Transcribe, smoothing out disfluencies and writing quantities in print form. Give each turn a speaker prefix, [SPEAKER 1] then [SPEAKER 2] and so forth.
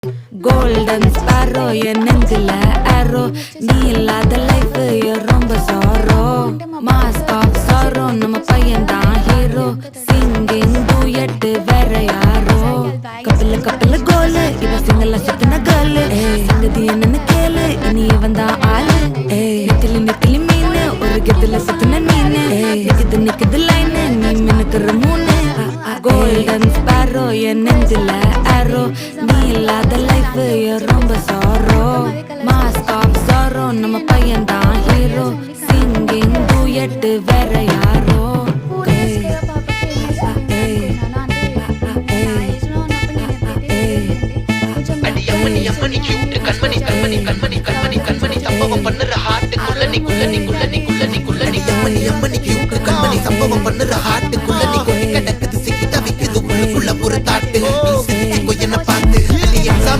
[SPEAKER 1] Golden sparrow என் நெஞ்சில arrow நீ இல்லாத லைஃப் ரொம்ப sorrow mask of sorrow நம்ம பையன்தான் ஹீரோ singing duet வேற யாரோ கப்பல கோலு இவ சிங்கல சுத்தின கேர்ளு சங்கதி என்னன்னு கேளு இனி இவன் தான் ஆளு நெத்திலி மீனு ஒரு கெத்துல சுத்தின மீனு நிக்குது லைனு நீ மினுக்குற மூணு Golden sparrow என் நெஞ்சில arrow நீ இல்லாத லைஃப் ரொம்ப sorrow mask of sorrow நம்ம பையன்தான் ஹீரோ singing duet வேற யாரோ
[SPEAKER 2] அம்மணி கியூட் கண்மணி சம்பவம் பண்ணுற ஹார்ட்டுக்குள்ள நீ அம்மணி கியூட் கண்மணி சம்பவம் பண்ணுற ஹார்ட்டுக்குள்ள நீ கிடக்குது சிக்கி தவிக்குது உள்ளுக்குள்ள ஒரு தாட்டு